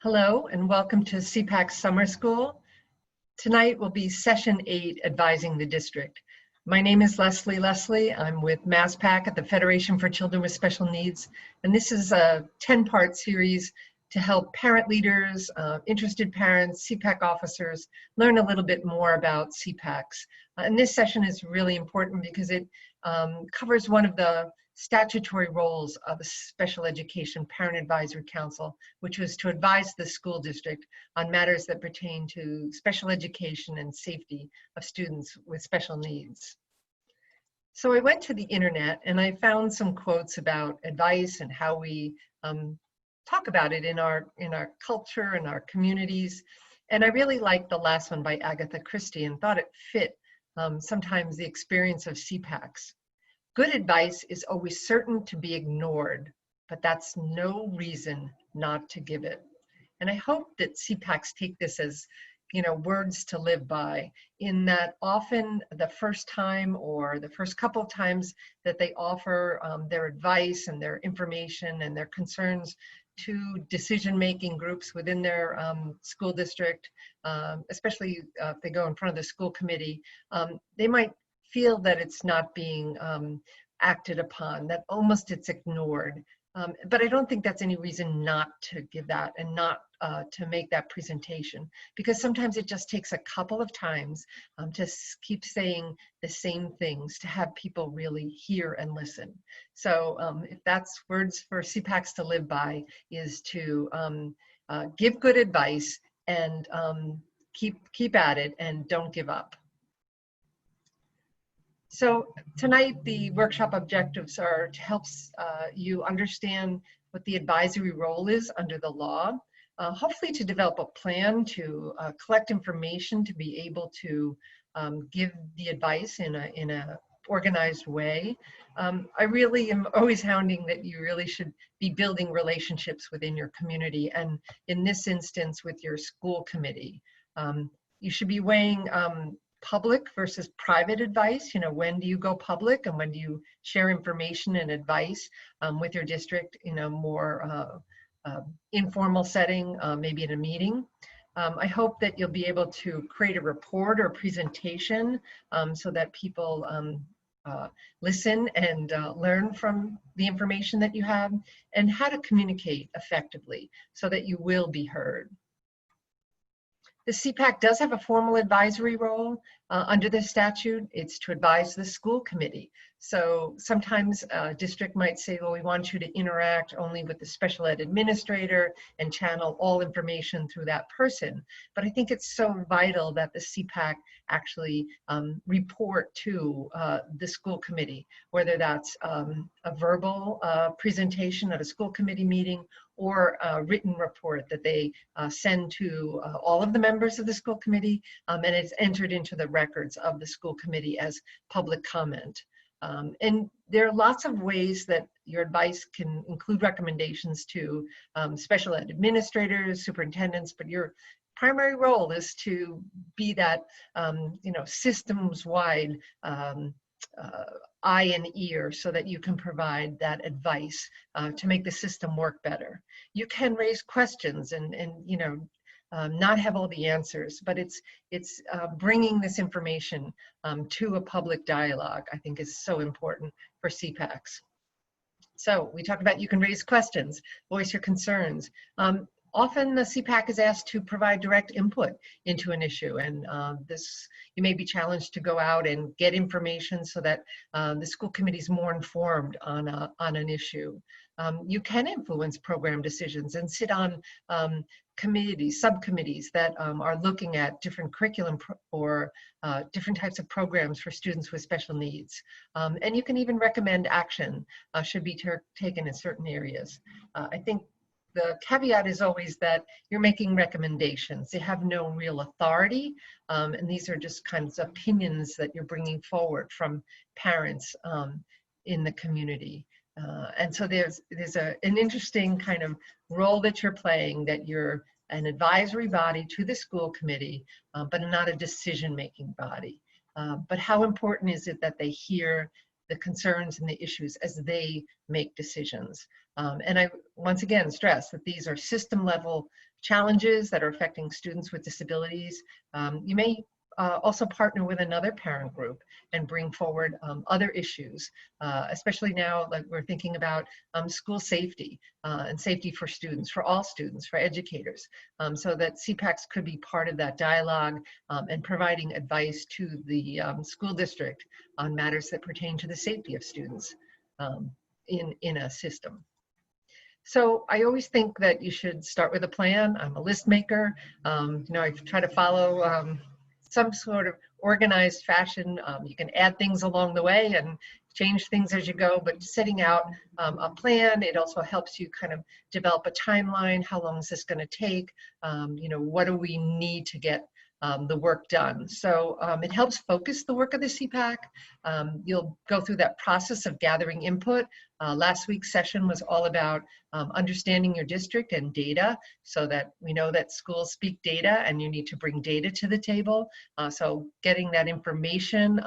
Hello and welcome to CPAC Summer School. Tonight will be Session 8, Advising the District. My name is Leslie. I'm with MassPAC at the Federation for Children with Special Needs, and this is a 10-part series to help parent leaders, interested parents, CPAC officers learn a little bit more about CPACs. And this session is really important because it covers one of the statutory roles of the Special Education Parent Advisory Council, which was to advise the school district on matters that pertain to special education and safety of students with special needs. So I went to the internet and I found some quotes about advice and how we talk about it in our culture and our communities. And I really liked the last one by Agatha Christie and thought it fit sometimes the experience of CPACs. Good advice is always certain to be ignored, but that's no reason not to give it. And I hope that CPACs take this as, words to live by, in that often the first time or the first couple of times that they offer their advice and their information and their concerns to decision-making groups within their school district, especially if they go in front of the school committee, they might feel that it's not being acted upon, that almost it's ignored. But I don't think that's any reason not to give that and not to make that presentation, because sometimes it just takes a couple of times to keep saying the same things to have people really hear and listen. So if that's words for CPACs to live by, is to give good advice and keep at it and don't give up. So tonight, the workshop objectives are to help you understand what the advisory role is under the law, hopefully to develop a plan to collect information to be able to give the advice in a organized way. I really am always hounding that you really should be building relationships within your community, and in this instance with your school committee. You should be weighing public versus private advice. When do you go public and when do you share information and advice with your district in a more informal setting, maybe in a meeting. I hope that you'll be able to create a report or presentation so that people listen and learn from the information that you have, and how to communicate effectively so that you will be heard. The CPAC does have a formal advisory role under the statute. It's to advise the school committee. So sometimes a district might say, well, we want you to interact only with the special ed administrator and channel all information through that person. But I think it's so vital that the CPAC actually report to the school committee, whether that's a verbal presentation at a school committee meeting or a written report that they send to all of the members of the school committee, and it's entered into the records of the school committee as public comment. And there are lots of ways that your advice can include recommendations to special ed administrators, superintendents, but your primary role is to be that systems-wide eye and ear, so that you can provide that advice to make the system work better. You can raise questions and not have all the answers, but it's bringing this information to a public dialogue, I think, is so important for CPACs. So we talked about you can raise questions, voice your concerns. Often the CPAC is asked to provide direct input into an issue, and you may be challenged to go out and get information so that the school committee is more informed on an issue. You can influence program decisions and sit on committees, subcommittees that are looking at different curriculum or different types of programs for students with special needs. And you can even recommend action should be taken in certain areas. I think the caveat is always that you're making recommendations. They have no real authority, and these are just kinds of opinions that you're bringing forward from parents in the community. And so there's an interesting kind of role that you're playing, that you're an advisory body to the school committee, but not a decision-making body. But how important is it that they hear the concerns and the issues as they make decisions? And I once again stress that these are system level challenges that are affecting students with disabilities. You may also partner with another parent group and bring forward other issues, especially now, like we're thinking about school safety and safety for students, for all students, for educators, so that CPACs could be part of that dialogue and providing advice to the school district on matters that pertain to the safety of students in a system. So I always think that you should start with a plan. I'm a list maker. I try to follow some sort of organized fashion. You can add things along the way and change things as you go, but setting out a plan, it also helps you kind of develop a timeline. How long is this going to take? What do we need to get the work done? So it helps focus the work of the CPAC. You'll go through that process of gathering input. Last week's session was all about understanding your district and data, so that we know that schools speak data and you need to bring data to the table. So getting that information,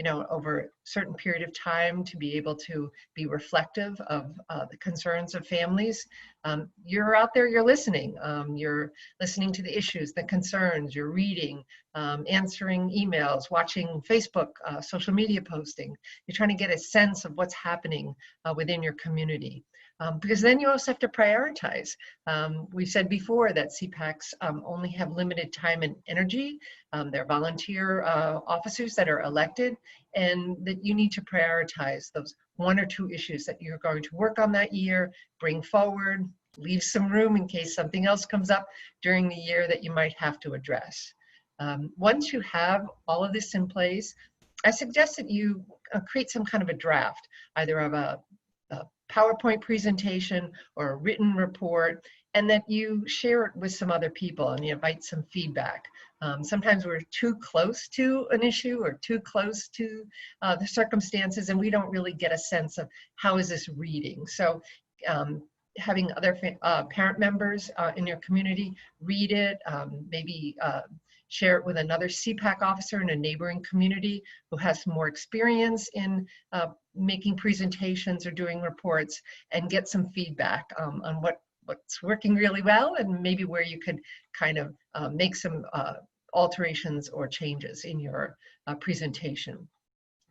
over a certain period of time to be able to be reflective of the concerns of families. You're out there, you're listening to the issues, the concerns, you're reading, answering emails, watching Facebook, social media posting. You're trying to get a sense of what's happening within your community. Because then you also have to prioritize. We said before that CPACs only have limited time and energy. They're volunteer officers that are elected, and that you need to prioritize those 1 or 2 issues that you're going to work on that year, bring forward, leave some room in case something else comes up during the year that you might have to address. Once you have all of this in place, I suggest that you create some kind of a draft, either of a PowerPoint presentation or a written report, and that you share it with some other people and you invite some feedback. Sometimes we're too close to an issue or too close to the circumstances, and we don't really get a sense of how is this reading. So having other parent members in your community read it, maybe share it with another CPAC officer in a neighboring community who has more experience in making presentations or doing reports, and get some feedback on what's working really well and maybe where you could kind of make some alterations or changes in your presentation.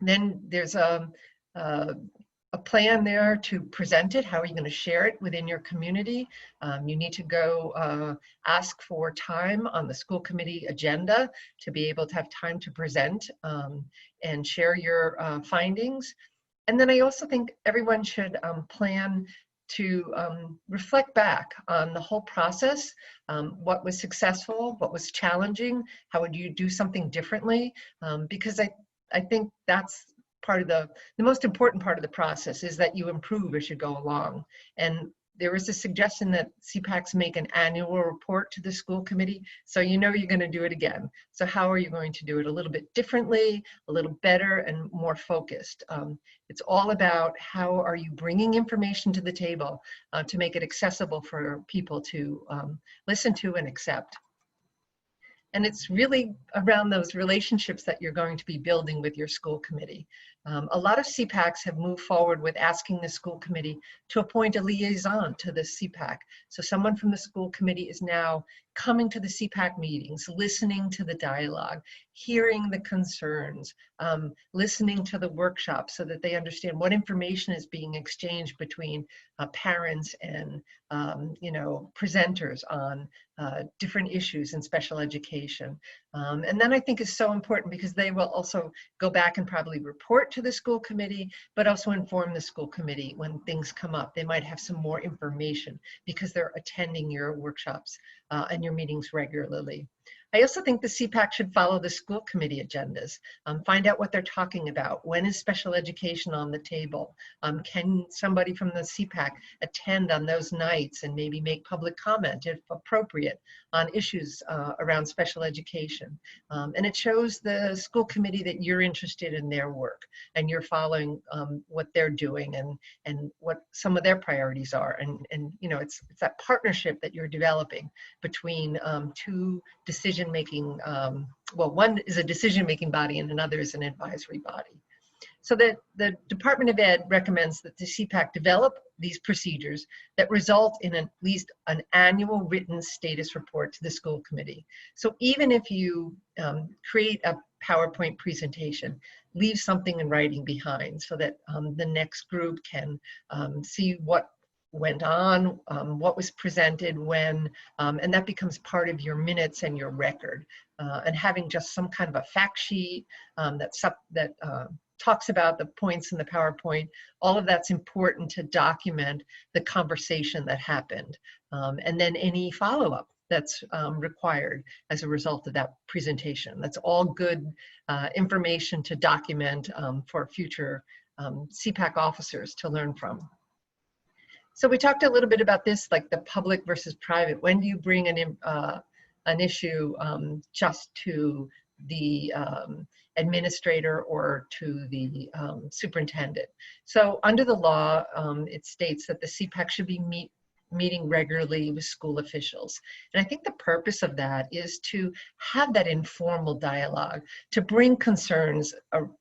Then there's a plan there to present it. How are you going to share it within your community? You need to go ask for time on the school committee agenda to be able to have time to present and share your findings. And then I also think everyone should plan to reflect back on the whole process. What was successful, what was challenging, how would you do something differently? Because I think that's part of the most important part of the process, is that you improve as you go along. And there is a suggestion that CPACs make an annual report to the school committee, so you know you're going to do it again. So how are you going to do it a little bit differently, a little better, and more focused? It's all about how are you bringing information to the table to make it accessible for people to listen to and accept. And it's really around those relationships that you're going to be building with your school committee. A lot of CPACs have moved forward with asking the school committee to appoint a liaison to the CPAC. So someone from the school committee is now coming to the CPAC meetings, listening to the dialogue, hearing the concerns, listening to the workshops so that they understand what information is being exchanged between parents and presenters on different issues in special education. And then I think is so important because they will also go back and probably report to the school committee, but also inform the school committee when things come up. They might have some more information because they're attending your workshops and your meetings regularly. I also think the CPAC should follow the school committee agendas, find out what they're talking about. When is special education on the table? Can somebody from the CPAC attend on those nights and maybe make public comment, if appropriate, on issues around special education? And it shows the school committee that you're interested in their work and you're following what they're doing and what some of their priorities are. And it's that partnership that you're developing between two decision-making, well, one is a decision-making body and another is an advisory body. So that the Department of Ed recommends that the CPAC develop these procedures that result in at least an annual written status report to the school committee. So even if you create a PowerPoint presentation, leave something in writing behind so that the next group can see what went on, what was presented when, and that becomes part of your minutes and your record. And having just some kind of a fact sheet that talks about the points in the PowerPoint, all of that's important to document the conversation that happened. And then any follow-up that's required as a result of that presentation. That's all good information to document for future CPAC officers to learn from. So we talked a little bit about this, like the public versus private. When do you bring an issue just to the administrator or to the superintendent? So under the law, it states that the CPAC should be meeting regularly with school officials. And I think the purpose of that is to have that informal dialogue, to bring concerns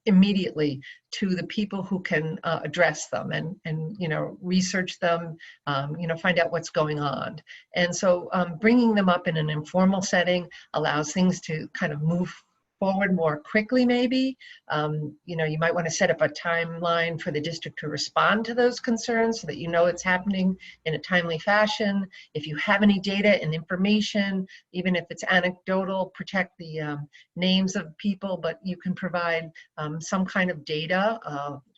immediately to the people who can address them and research them, find out what's going on. And so bringing them up in an informal setting allows things to kind of move forward more quickly, maybe. You might want to set up a timeline for the district to respond to those concerns so that you know it's happening in a timely fashion. If you have any data and information, even if it's anecdotal, protect the names of people, but you can provide some kind of data,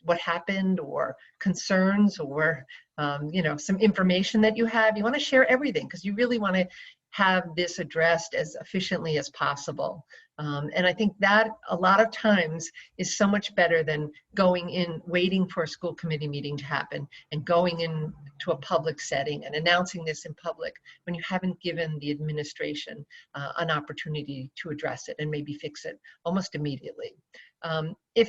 what happened or concerns or some information that you have. You want to share everything because you really want to have this addressed as efficiently as possible. And I think that a lot of times is so much better than going in, waiting for a school committee meeting to happen and going into a public setting and announcing this in public when you haven't given the administration an opportunity to address it and maybe fix it almost immediately. If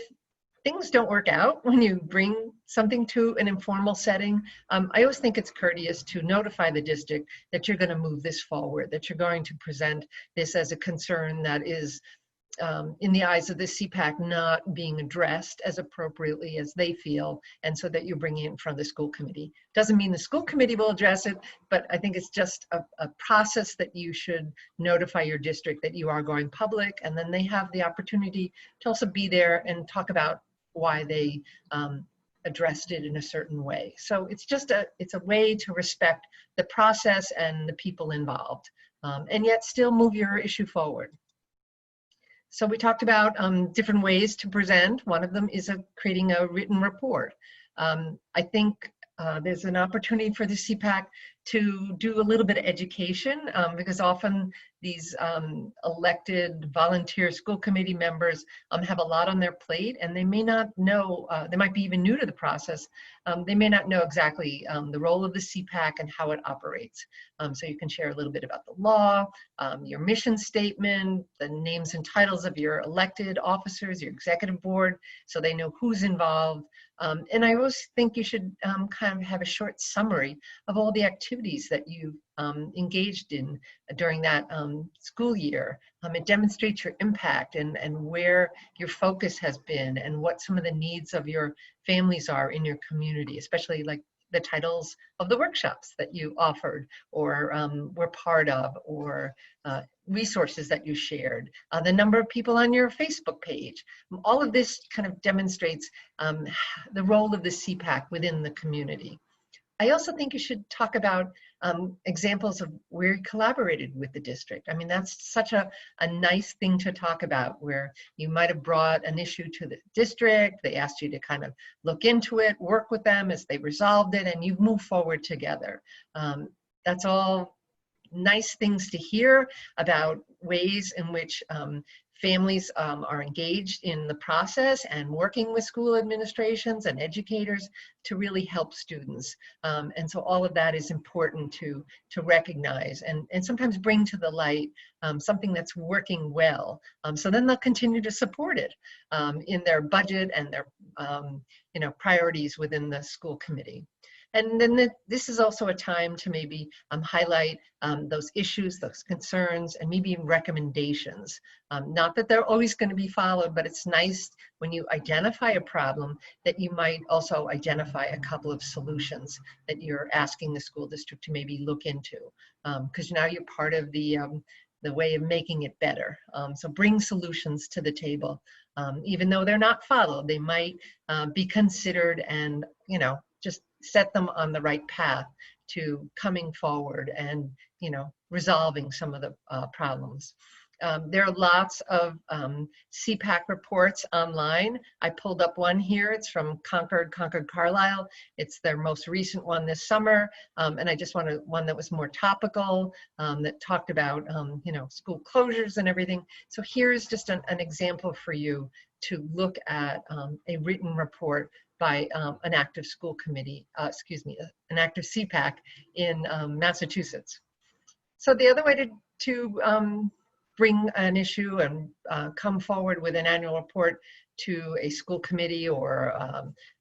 things don't work out when you bring something to an informal setting, I always think it's courteous to notify the district that you're going to move this forward, that you're going to present this as a concern that is, in the eyes of the CPAC, not being addressed as appropriately as they feel, and so that you're bringing it in front of the school committee. Doesn't mean the school committee will address it, but I think it's just a process that you should notify your district that you are going public, and then they have the opportunity to also be there and talk about why they addressed it in a certain way. So it's just it's a way to respect the process and the people involved, and yet still move your issue forward. So we talked about different ways to present. One of them is creating a written report. I think there's an opportunity for the CPAC to do a little bit of education because often these elected volunteer school committee members have a lot on their plate and they may not know, they might be even new to the process, they may not know exactly the role of the CPAC and how it operates. So you can share a little bit about the law, your mission statement, the names and titles of your elected officers, your executive board, so they know who's involved. And I always think you should kind of have a short summary of all the activities that you've engaged in during that school year. It demonstrates your impact and where your focus has been and what some of the needs of your families are in your community, especially like the titles of the workshops that you offered or were part of, or resources that you shared, the number of people on your Facebook page. All of this kind of demonstrates the role of the CPAC within the community. I also think you should talk about examples of where you collaborated with the district. I mean, that's such a nice thing to talk about, where you might have brought an issue to the district, they asked you to kind of look into it, work with them as they resolved it, and you've moved forward together. That's all nice things to hear about ways in which families are engaged in the process and working with school administrations and educators to really help students. And so all of that is important to recognize and sometimes bring to the light something that's working well. So then they'll continue to support it in their budget and their priorities within the school committee. And then this is also a time to maybe highlight those issues, those concerns, and maybe even recommendations. Not that they're always going to be followed, but it's nice when you identify a problem that you might also identify a couple of solutions that you're asking the school district to maybe look into, because now you're part of the way of making it better. So bring solutions to the table. Even though they're not followed, they might be considered and, just set them on the right path to coming forward and, resolving some of the problems. There are lots of CPAC reports online. I pulled up one here. It's from Concord Carlisle. It's their most recent one this summer. And I just wanted one that was more topical, that talked about, school closures and everything. So here's just an example for you to look at a written report by an active school committee, an active CPAC in Massachusetts. So the other way to bring an issue and come forward with an annual report to a school committee or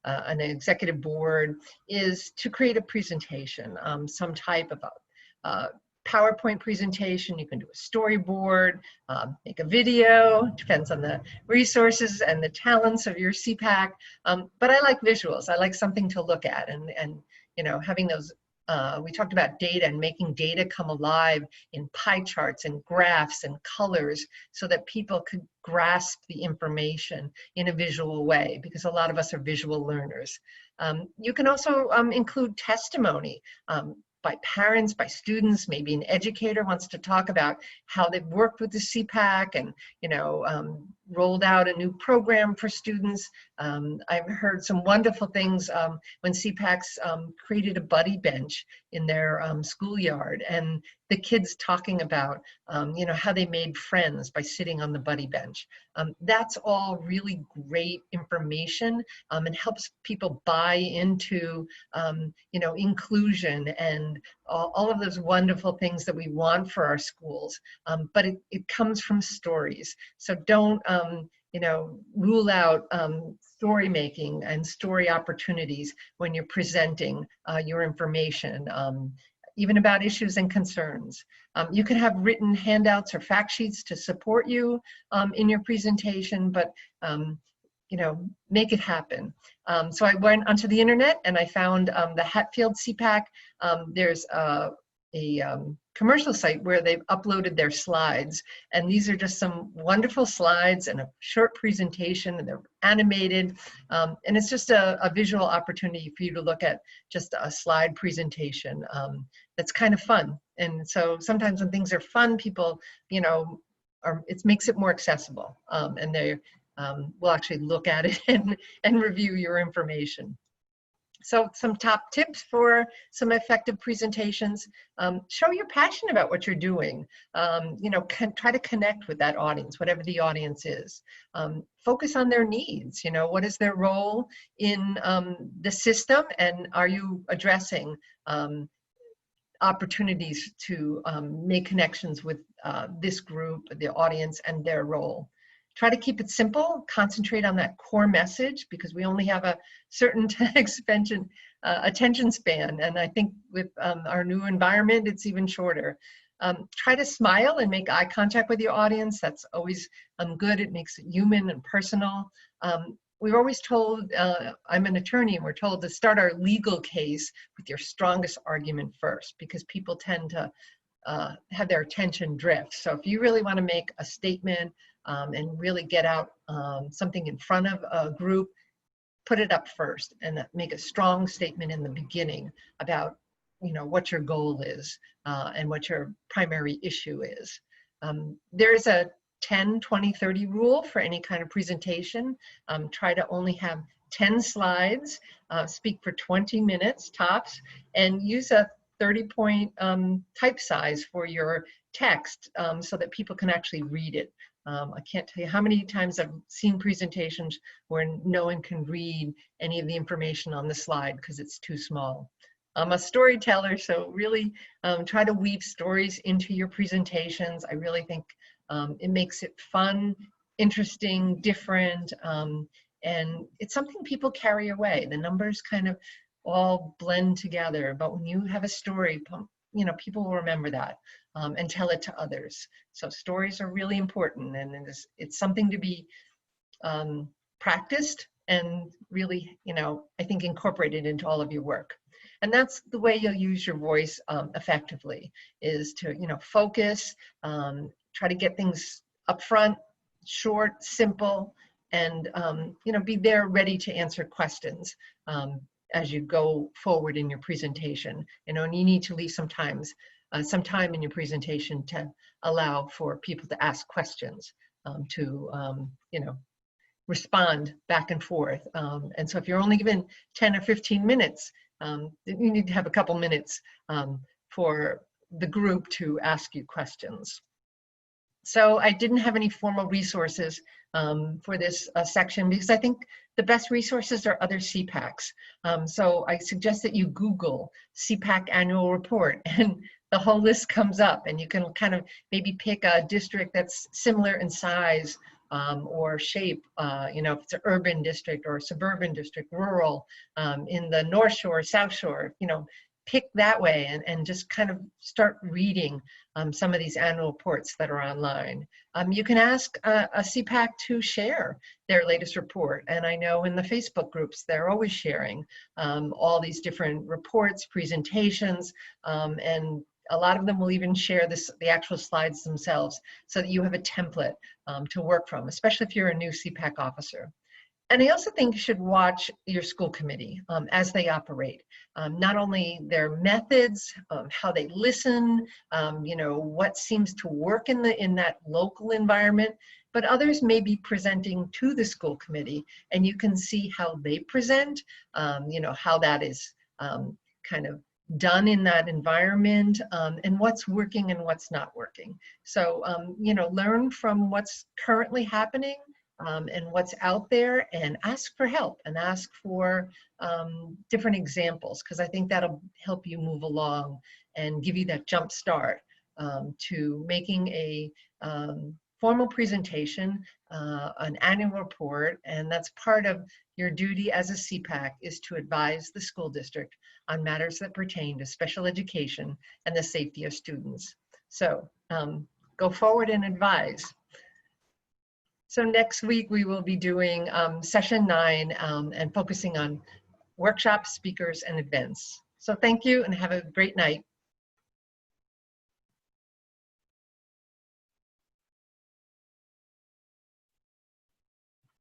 an executive board is to create a presentation, some type of PowerPoint presentation. You can do a storyboard, make a video, depends on the resources and the talents of your CPAC. But I like visuals. I like something to look at, and having those. We talked about data and making data come alive in pie charts and graphs and colors so that people could grasp the information in a visual way, because a lot of us are visual learners. You can also include testimony by parents, by students. Maybe an educator wants to talk about how they've worked with the CPAC and rolled out a new program for students. I've heard some wonderful things when CPACs created a buddy bench in their schoolyard, and the kids talking about how they made friends by sitting on the buddy bench. That's all really great information, and helps people buy into inclusion and all of those wonderful things that we want for our schools. But it comes from stories. So don't rule out story making and story opportunities when you're presenting your information, even about issues and concerns. You can have written handouts or fact sheets to support you in your presentation, but make it happen. So I went onto the internet and I found the Hatfield CPAC. There's a commercial site where they've uploaded their slides, and these are just some wonderful slides and a short presentation, and they're animated, and it's just a visual opportunity for you to look at just a slide presentation that's kind of fun. And so sometimes when things are fun, people it makes it more accessible, and they will actually look at it and review your information. So some top tips for some effective presentations: show you're passionate about what you're doing. Try to connect with that audience, whatever the audience is. Focus on their needs. What is their role in the system, and are you addressing opportunities to make connections with this group, the audience, and their role. Try to keep it simple, concentrate on that core message, because we only have a certain attention span, and I think with our new environment, it's even shorter. Try to smile and make eye contact with your audience. That's always good. It makes it human and personal. We're always told, I'm an attorney, and we're told to start our legal case with your strongest argument first, because people tend to have their attention drift. So if you really want to make a statement and really get out something in front of a group, put it up first and make a strong statement in the beginning about what your goal is and what your primary issue is. There's a 10, 20, 30 rule for any kind of presentation. Try to only have 10 slides, speak for 20 minutes tops, and use a 30-point type size for your text so that people can actually read it. I can't tell you how many times I've seen presentations where no one can read any of the information on the slide because it's too small. I'm a storyteller, so really try to weave stories into your presentations. I really think it makes it fun, interesting, different, and it's something people carry away. The numbers kind of all blend together. But when you have a story, you know, people will remember that and tell it to others. So stories are really important, and it's something to be practiced and really, you know, I think incorporated into all of your work. And that's the way you'll use your voice effectively, is to, you know, focus, try to get things up front, short, simple, and, you know, be there ready to answer questions as you go forward in your presentation. You know, and you need to leave some time in your presentation to allow for people to ask questions, you know, respond back and forth. And so if you're only given 10 or 15 minutes, you need to have a couple minutes for the group to ask you questions. So I didn't have any formal resources for this section, because I think the best resources are other CPACs. So I suggest that you Google CPAC annual report, and the whole list comes up, and you can kind of maybe pick a district that's similar in size or shape, you know, if it's an urban district or a suburban district, rural, in the North Shore, South Shore, you know, pick that way and just kind of start reading some of these annual reports that are online. You can ask a CPAC to share their latest report. And I know in the Facebook groups, they're always sharing all these different reports, presentations, and a lot of them will even share the actual slides themselves, so that you have a template to work from, especially if you're a new CPAC officer. And I also think you should watch your school committee as they operate. Not only their methods, how they listen, you know, what seems to work in that local environment, but others may be presenting to the school committee, and you can see how they present, you know, how that is kind of done in that environment, and what's working and what's not working. So, you know, learn from what's currently happening and what's out there, and ask for help and ask for different examples, because I think that'll help you move along and give you that jump start to making a formal presentation, an annual report. And that's part of your duty as a CPAC, is to advise the school district on matters that pertain to special education and the safety of students. So go forward and advise. So next week we will be doing session 9 and focusing on workshops, speakers, and events. So thank you and have a great night.